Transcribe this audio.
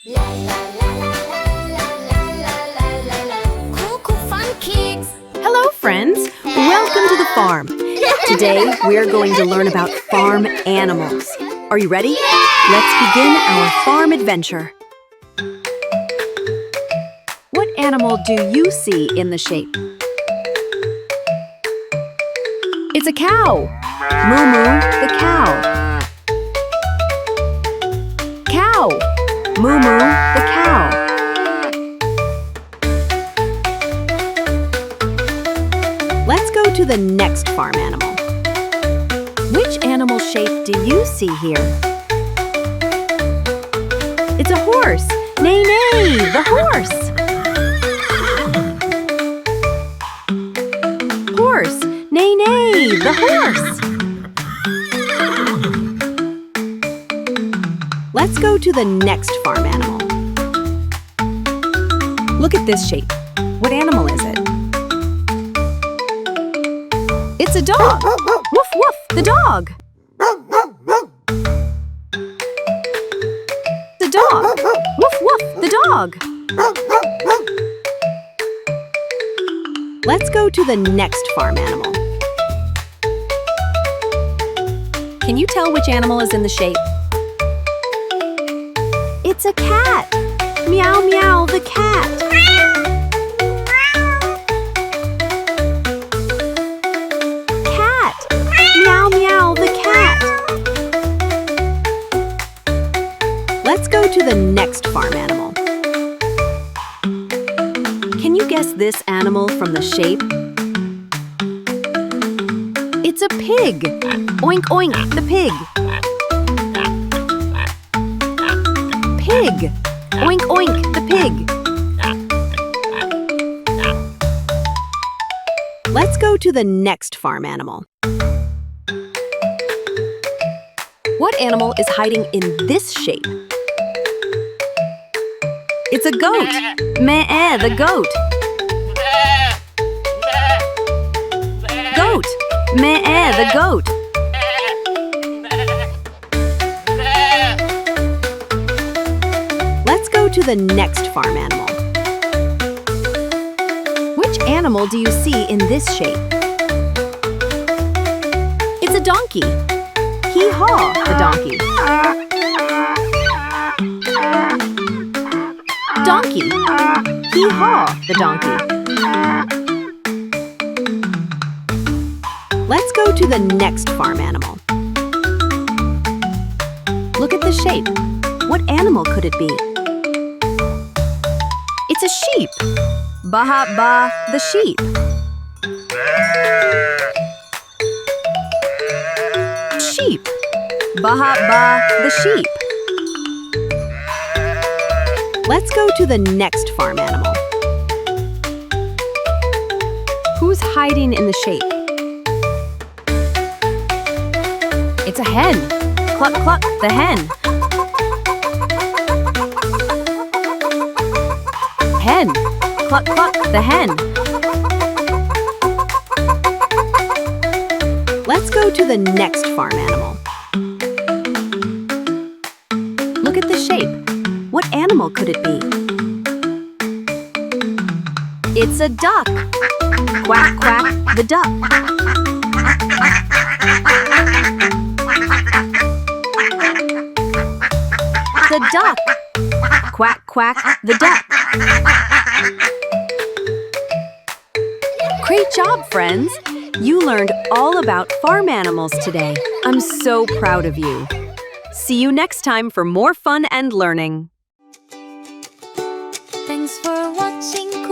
Cool, cool, fun kids. Hello, friends. Welcome to the farm. Today, we're going to learn about farm animals. Are you ready? Let's begin our farm adventure. What animal do you see in the shape? It's a cow. Moo Moo, the cow. Cow. Moo Moo, the cow. Let's go to the next farm animal. Which animal shape do you see here? It's a horse. Neigh, neigh, the horse. Horse. Neigh, neigh, the horse. Let's go to the next farm animal. Look at this shape. What animal is it? It's a dog. Woof, woof, the dog. The dog. Woof, woof, the dog. Let's go to the next farm animal. Can you tell which animal is in the shape? It's a cat. Meow, meow, the cat. Cat. Meow, meow, the cat. Let's go to the next farm animal. Can you guess this animal from the shape? It's a pig. Oink, oink, the pig. Pig. Oink, oink, the pig. Let's go to the next farm animal. What animal is hiding in this shape? It's a goat. Meh, the goat. Goat. Meh, the goat. Let's go to the next farm animal. Which animal do you see in this shape? It's a donkey. Hee-haw, the donkey. Donkey. Hee-haw, the donkey. Let's go to the next farm animal. Look at the shape. What animal could it be? It's a sheep. Ba-ha-ba, the sheep. Sheep. Ba-ha-ba, the sheep. Let's go to the next farm animal. Who's hiding in the shape? It's a hen. Cluck, cluck, the hen. Hen. Cluck, cluck, the hen. Let's go to the next farm animal. Look at the shape. What animal could it be? It's a duck. Quack, quack, the duck. The duck. Quack, quack, the duck. Great job, friends! You learned all about farm animals today. I'm so proud of you. See you next time for more fun and learning. Thanks for watching.